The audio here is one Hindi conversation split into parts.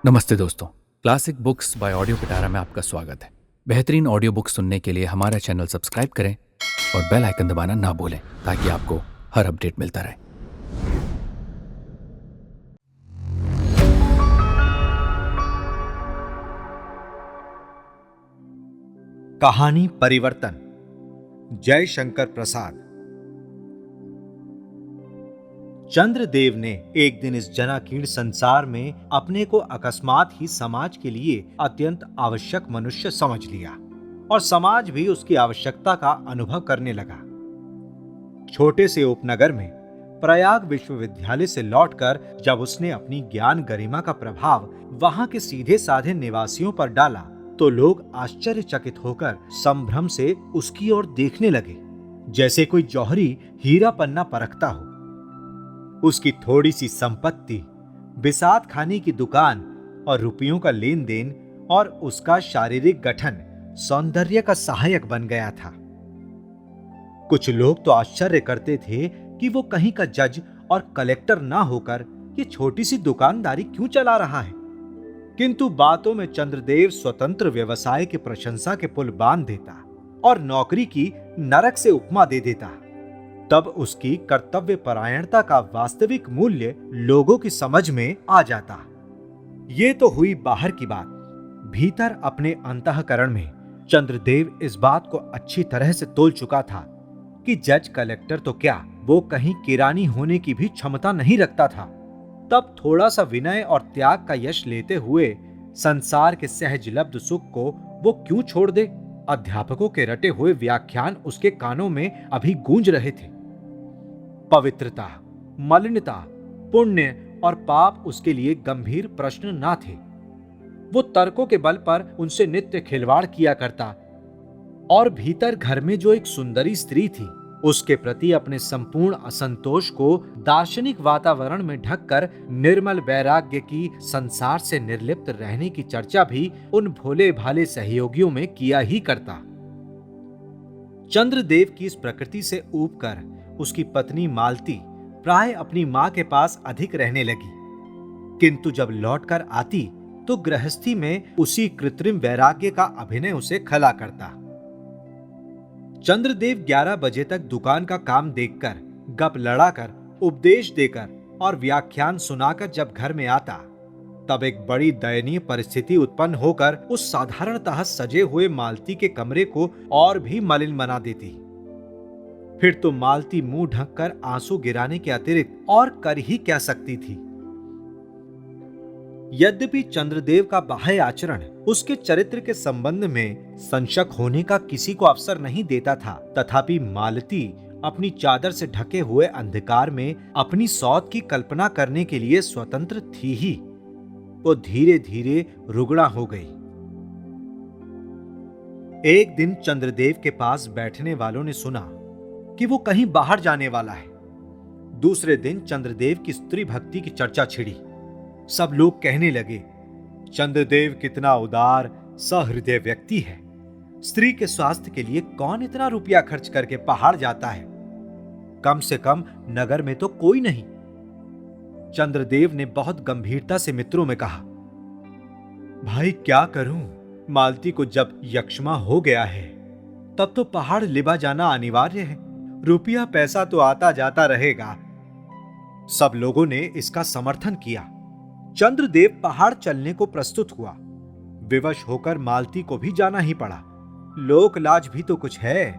नमस्ते दोस्तों। क्लासिक बुक्स बाय ऑडियो पिटारा में आपका स्वागत है। बेहतरीन ऑडियो बुक सुनने के लिए हमारा चैनल सब्सक्राइब करें और बेल आइकन दबाना ना भूलें ताकि आपको हर अपडेट मिलता रहे। कहानी परिवर्तन, जयशंकर प्रसाद। चंद्रदेव ने एक दिन इस जनाकीर्ण संसार में अपने को अकस्मात ही समाज के लिए अत्यंत आवश्यक मनुष्य समझ लिया और समाज भी उसकी आवश्यकता का अनुभव करने लगा। छोटे से उपनगर में प्रयाग विश्वविद्यालय से लौटकर जब उसने अपनी ज्ञान गरिमा का प्रभाव वहां के सीधे साधे निवासियों पर डाला तो लोग आश्चर्यचकित होकर संभ्रम से उसकी ओर देखने लगे, जैसे कोई जौहरी हीरा पन्ना परखता हो। उसकी थोड़ी सी संपत्ति, बिसात खाने की दुकान और रुपयों का लेन देन और उसका शारीरिक गठन सौंदर्य का सहायक बन गया था। कुछ लोग तो आश्चर्य करते थे कि वो कहीं का जज और कलेक्टर ना होकर ये छोटी सी दुकानदारी क्यों चला रहा है। किंतु बातों में चंद्रदेव स्वतंत्र व्यवसाय की प्रशंसा के पुल बांध देता और नौकरी की नरक से उपमा दे देता। तब उसकी कर्तव्य परायणता का वास्तविक मूल्य लोगों की समझ में आ जाता। ये तो हुई बाहर की बात। भीतर अपने अंतःकरण में चंद्रदेव इस बात को अच्छी तरह से तोल चुका था कि जज कलेक्टर तो क्या, वो कहीं किरानी होने की भी क्षमता नहीं रखता था। तब थोड़ा सा विनय और त्याग का यश लेते हुए संसार के सहजलब्ध सुख को वो क्यों छोड़ दे। अध्यापकों के रटे हुए व्याख्यान उसके कानों में अभी गूंज रहे थे। पवित्रता, मलिनता, पुण्य और पाप उसके लिए गंभीर प्रश्न ना थे। वो तर्कों के बल पर उनसे नित्य खिलवाड़ किया करता और भीतर घर में जो एक सुंदरी स्त्री थी उसके प्रति अपने संपूर्ण असंतोष को दार्शनिक वातावरण में ढककर निर्मल वैराग्य की संसार से निर्लिप्त रहने की चर्चा भी उन भोले भाले सहयोगियों में किया ही करता। चंद्रदेव की इस प्रकृति से ऊबकर उसकी पत्नी मालती प्राय अपनी मां के पास अधिक रहने लगी, किंतु जब लौटकर आती तो गृहस्थी में उसी कृत्रिम वैराग्य का अभिनय उसे खला करता। चंद्रदेव 11 बजे तक दुकान का काम देखकर, गप लड़ाकर, उपदेश देकर और व्याख्यान सुनाकर जब घर में आता तब एक बड़ी दयनीय परिस्थिति उत्पन्न होकर उस साधारणतः सजे हुए मालती के कमरे को और भी मलिन बना देती। फिर तो मालती मुंह ढककर आंसू गिराने के अतिरिक्त और कर ही क्या सकती थी। यद्यपि चंद्रदेव का बाह्य आचरण उसके चरित्र के संबंध में संशय होने का किसी को अवसर नहीं देता था, तथापि मालती अपनी चादर से ढके हुए अंधकार में अपनी सौत की कल्पना करने के लिए स्वतंत्र थी ही। वो धीरे धीरे रुगड़ा हो गई। एक दिन चंद्रदेव के पास बैठने वालों ने सुना कि वो कहीं बाहर जाने वाला है। दूसरे दिन चंद्रदेव की स्त्री भक्ति की चर्चा छिड़ी। सब लोग कहने लगे, चंद्रदेव कितना उदार सहृदय व्यक्ति है। स्त्री के स्वास्थ्य के लिए कौन इतना रुपया खर्च करके पहाड़ जाता है। कम से कम नगर में तो कोई नहीं। चंद्रदेव ने बहुत गंभीरता से मित्रों में कहा, भाई क्या करूं, मालती को जब यक्ष्मा हो गया है तब तो पहाड़ लिबा जाना अनिवार्य है। रुपया पैसा तो आता जाता रहेगा। सब लोगों ने इसका समर्थन किया। चंद्रदेव पहाड़ चलने को प्रस्तुत हुआ। विवश होकर मालती को भी जाना ही पड़ा। लोक लाज भी तो कुछ है,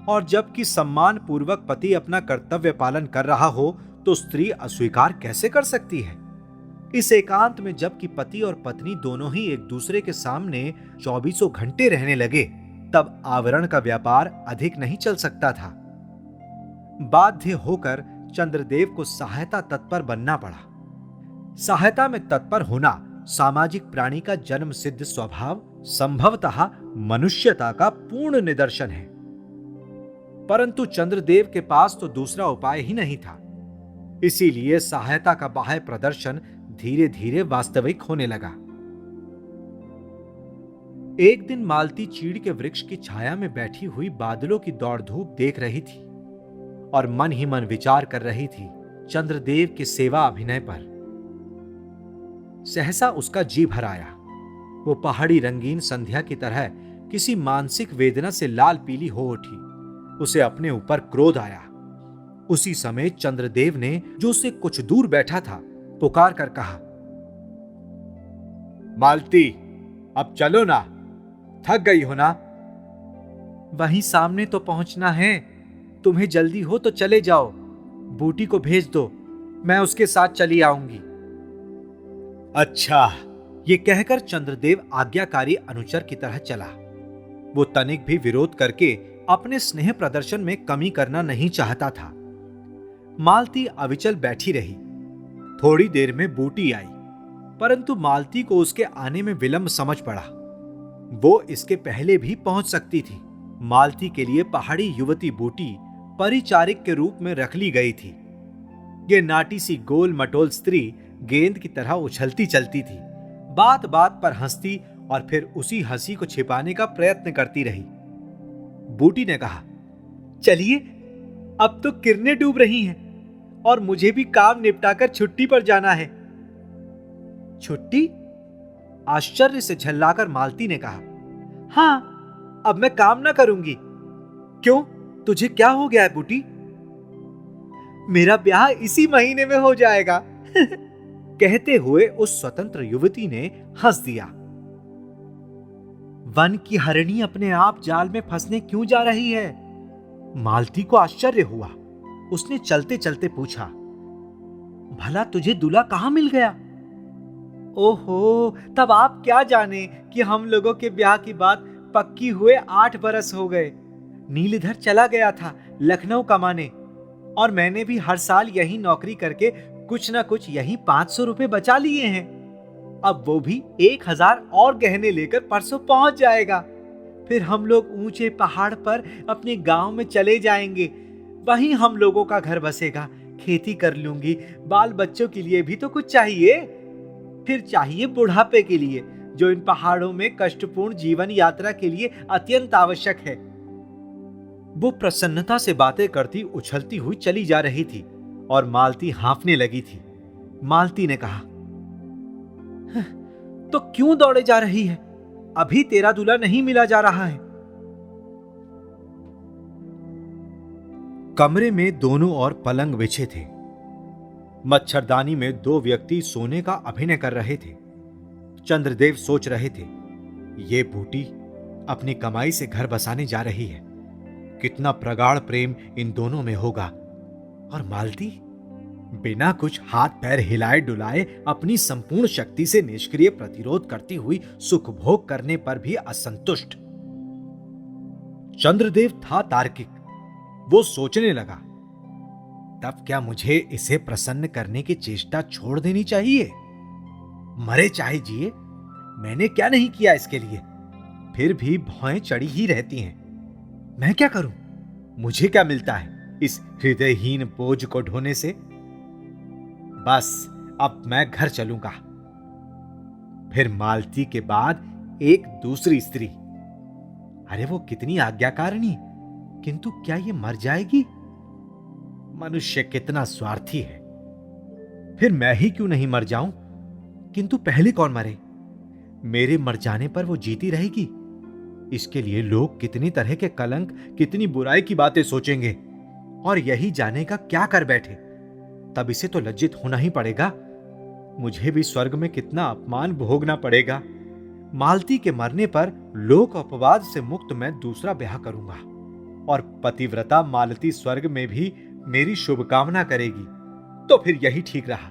और जबकि सम्मान पूर्वक पति अपना कर्तव्य पालन कर रहा हो तो स्त्री अस्वीकार कैसे कर सकती है। इस एकांत में जबकि पति और पत्नी दोनों ही एक दूसरे के सामने 24 घंटे रहने लगे तब आवरण का व्यापार अधिक नहीं चल सकता था। बाध्य होकर चंद्रदेव को सहायता तत्पर बनना पड़ा। सहायता में तत्पर होना सामाजिक प्राणी का जन्म सिद्ध स्वभाव, संभवतः मनुष्यता का पूर्ण निदर्शन है। परंतु चंद्रदेव के पास तो दूसरा उपाय ही नहीं था। इसीलिए सहायता का बाह्य प्रदर्शन धीरे धीरे वास्तविक होने लगा। एक दिन मालती चीड़ के वृक्ष की छाया में बैठी हुई बादलों की दौड़ धूप देख रही थी और मन ही मन विचार कर रही थी चंद्रदेव के सेवा अभिनय पर। सहसा उसका जी भर आया। वो पहाड़ी रंगीन संध्या की तरह किसी मानसिक वेदना से लाल पीली हो उठी। उसे अपने ऊपर क्रोध आया। उसी समय चंद्रदेव ने, जो उससे कुछ दूर बैठा था, पुकार कर कहा, मालती, अब चलो ना, थक गई हो ना? वहीं सामने तो पहुंचना है। तुम्हें जल्दी हो तो चले जाओ। बूटी को भेज दो, मैं उसके साथ चली आऊंगी। अच्छा, ये कहकर चंद्रदेव आज्ञाकारी अनुचर की तरह चला। वो तनिक भी विरोध करके अपने स्नेह प्रदर्शन में कमी करना नहीं चाहता था। मालती अविचल बैठी रही। थोड़ी देर में बूटी आई, परंतु मालती को उसके आने में विलंब समझ पड़ा। वो इसके पहले भी पहुंच सकती थी। मालती के लिए पहाड़ी युवती बूटी परिचारिक के रूप में रख ली गई थी। ये नाटी सी गोल मटोल स्त्री गेंद की तरह उछलती चलती थी, बात बात पर हंसती और फिर उसी हंसी को छिपाने का प्रयत्न करती रही। बूटी ने कहा, चलिए, अब तो किरणें डूब रही हैं और मुझे भी काम निपटाकर छुट्टी पर जाना है। छुट्टी? आश्चर्य से झल्लाकर मालती ने कहा, हां, अब मैं काम ना करूंगी। क्यों, तुझे क्या हो गया है बूटी? मेरा ब्याह इसी महीने में हो जाएगा। कहते हुए उस स्वतंत्र युवती ने हंस दिया। वन की हरिणी अपने आप जाल में फंसने क्यों जा रही है? मालती को आश्चर्य हुआ। उसने चलते चलते पूछा, भला तुझे दूल्हा कहां मिल गया? ओहो, तब आप क्या जाने कि हम लोगों के ब्याह की बात पक्की हुए 8 बरस हो गए। नीलधर चला गया था लखनऊ कमाने, और मैंने भी हर साल यही नौकरी करके कुछ ना कुछ यही 500 रुपए बचा लिए हैं। अब वो भी 1000 और गहने लेकर परसों पहुंच जाएगा। फिर हम लोग ऊंचे पहाड़ पर अपने गांव में चले जाएंगे। वहीं हम लोगों का घर बसेगा। खेती कर लूंगी। बाल बच्चों के लिए भी तो कुछ चाहिए। फिर चाहिए बुढ़ापे के लिए, जो इन पहाड़ों में कष्टपूर्ण जीवन यात्रा के लिए अत्यंत आवश्यक है। वो प्रसन्नता से बातें करती उछलती हुई चली जा रही थी और मालती हांफने लगी थी। मालती ने कहा, तो क्यों दौड़े जा रही है? अभी तेरा दूल्हा नहीं मिला जा रहा है। कमरे में दोनों ओर पलंग बिछे थे। मच्छरदानी में 2 व्यक्ति सोने का अभिनय कर रहे थे। चंद्रदेव सोच रहे थे, ये बूटी अपनी कमाई से घर बसाने जा रही है। कितना प्रगाढ़ प्रेम इन दोनों में होगा। और मालती बिना कुछ हाथ पैर हिलाए डुलाए अपनी संपूर्ण शक्ति से निष्क्रिय प्रतिरोध करती हुई सुख भोग करने पर भी असंतुष्ट। चंद्रदेव था तार्किक। वो सोचने लगा, तब क्या मुझे इसे प्रसन्न करने की चेष्टा छोड़ देनी चाहिए? मरे चाहे जिए, मैंने क्या नहीं किया इसके लिए। फिर भी भौएं चढ़ी ही रहती हैं। मैं क्या करूं? मुझे क्या मिलता है इस हृदयहीन बोझ को ढोने से? बस अब मैं घर चलूंगा। फिर मालती के बाद एक दूसरी स्त्री। अरे वो कितनी आज्ञाकारिणी, किंतु क्या ये मर जाएगी? मनुष्य कितना स्वार्थी है। फिर मैं ही क्यों नहीं मर जाऊं? किंतु पहले कौन मरे? मेरे मर जाने पर वो जीती रहेगी। इसके लिए लोग कितनी तरह के कलंक, कितनी बुराई की बातें सोचेंगे, और यही जाने का क्या कर बैठे। तब इसे तो लज्जित होना ही पड़ेगा। मुझे भी स्वर्ग में कितना अपमान भोगना पड़ेगा। मालती के मरने पर लोक अपवाद से मुक्त मैं दूसरा ब्याह करूंगा, और पतिव्रता मालती स्वर्ग में भी मेरी शुभकामना करेगी। तो फिर यही ठीक रहा।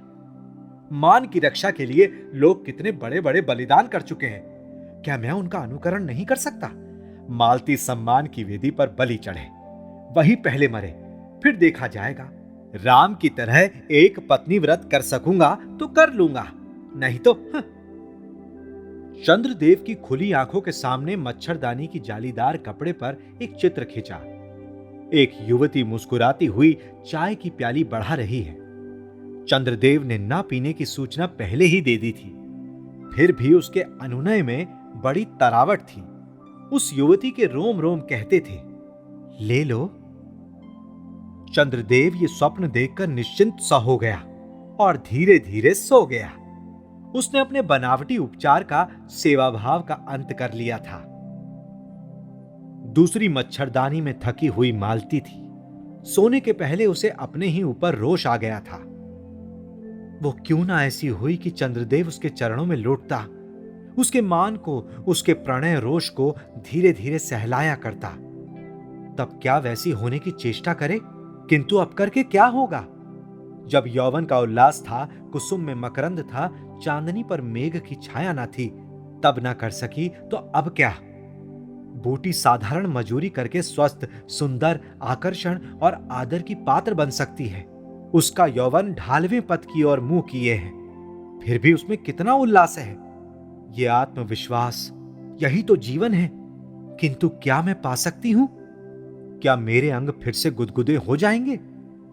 मान की रक्षा के लिए लोग कितने बड़े बड़े बलिदान कर चुके हैं। क्या मैं उनका अनुकरण नहीं कर सकता? मालती सम्मान की वेदी पर बलि चढ़े, वही पहले मरे, फिर देखा जाएगा। राम की तरह एक पत्नी व्रत कर सकूंगा तो कर लूंगा, नहीं तो चंद्रदेव की खुली आंखों के सामने मच्छरदानी की जालीदार कपड़े पर एक चित्र खींचा। एक युवती मुस्कुराती हुई चाय की प्याली बढ़ा रही है। चंद्रदेव ने ना पीने की सूचना पहले ही दे दी थी, फिर भी उसके अनुनय में बड़ी तरावट थी। उस युवती के रोम रोम कहते थे, ले लो। चंद्रदेव ये स्वप्न देखकर निश्चिंत सा हो गया और धीरे धीरे सो गया। उसने अपने बनावटी उपचार का सेवाभाव का अंत कर लिया था। दूसरी मच्छरदानी में थकी हुई मालती थी। सोने के पहले उसे अपने ही ऊपर रोष आ गया था। वो क्यों ना ऐसी हुई कि चंद्रदेव उसके चरणों में लौटता, उसके मान को, उसके प्रणय रोष को धीरे धीरे सहलाया करता। तब क्या वैसी होने की चेष्टा करे? किंतु अब करके क्या होगा? जब यौवन का उल्लास था, कुसुम में मकरंद था, चांदनी पर मेघ की छाया ना थी, तब ना कर सकी तो अब क्या? बूटी साधारण मजूरी करके स्वस्थ, सुंदर, आकर्षण और आदर की पात्र बन सकती है। उसका यौवन ढालवें पथ की ओर मुंह किए है, फिर भी उसमें कितना उल्लास है। ये आत्मविश्वास, यही तो जीवन है। किंतु क्या मैं पा सकती हूं? क्या मेरे अंग फिर से गुदगुदे हो जाएंगे?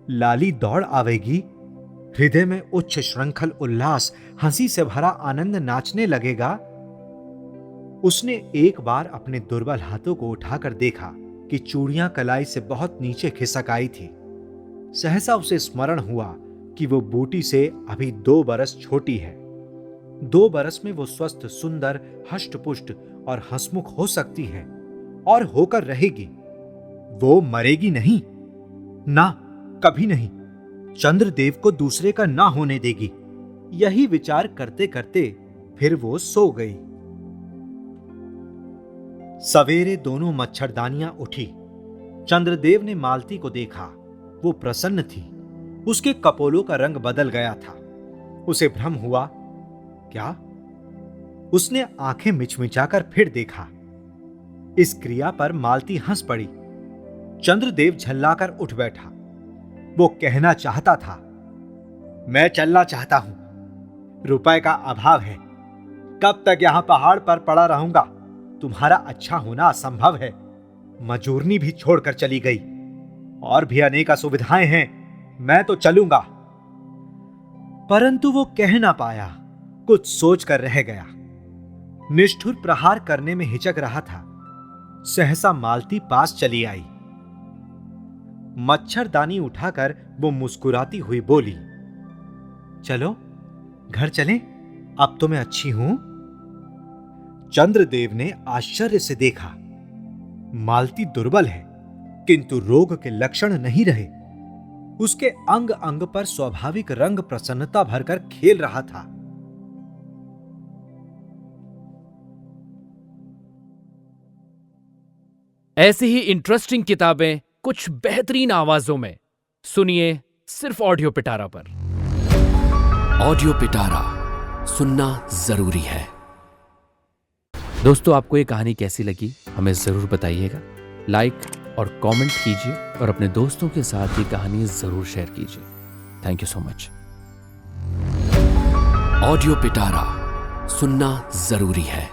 लाली दौड़ आवेगी, हृदय में उच्च श्रृंखल उल्लास, हंसी से भरा आनंद नाचने लगेगा। उसने एक बार अपने दुर्बल हाथों को उठाकर देखा कि चूड़ियां कलाई से बहुत नीचे खिसक आई थी। सहसा उसे स्मरण हुआ कि वो बूटी से अभी 2 बरस छोटी है। 2 बरस में वो स्वस्थ, सुंदर, हष्टपुष्ट और हंसमुख हो सकती है और होकर रहेगी। वो मरेगी नहीं, ना, कभी नहीं। चंद्रदेव को दूसरे का ना होने देगी। यही विचार करते करते फिर वो सो गई। सवेरे दोनों मच्छरदानियां उठी। चंद्रदेव ने मालती को देखा। वो प्रसन्न थी। उसके कपोलों का रंग बदल गया था। उसे भ्रम हुआ। क्या? उसने आंखें मिचमिचाकर फिर देखा। इस क्रिया पर मालती हंस पड़ी। चंद्रदेव झल्लाकर उठ बैठा। वो कहना चाहता था, मैं चलना चाहता हूं, रुपए का अभाव है, कब तक यहां पहाड़ पर पड़ा रहूंगा? तुम्हारा अच्छा होना असंभव है। मजूरनी भी छोड़कर चली गई, और भी अनेक असुविधाएं हैं, मैं तो चलूंगा। परंतु वो कह ना पाया, कुछ सोच कर रह गया। निष्ठुर प्रहार करने में हिचक रहा था। सहसा मालती पास चली आई। मच्छरदानी उठाकर वो मुस्कुराती हुई बोली, चलो घर चलें, अब तो मैं अच्छी हूं। चंद्रदेव ने आश्चर्य से देखा। मालती दुर्बल है, किंतु रोग के लक्षण नहीं रहे। उसके अंग अंग पर स्वाभाविक रंग प्रसन्नता भरकर खेल रहा था। ऐसी ही इंटरेस्टिंग किताबें कुछ बेहतरीन आवाजों में सुनिए सिर्फ ऑडियो पिटारा पर। ऑडियो पिटारा सुनना जरूरी है। दोस्तों, आपको ये कहानी कैसी लगी हमें जरूर बताइएगा। लाइक और कमेंट कीजिए और अपने दोस्तों के साथ ये कहानी जरूर शेयर कीजिए। Thank you so much. Audio पिटारा सुनना जरूरी है।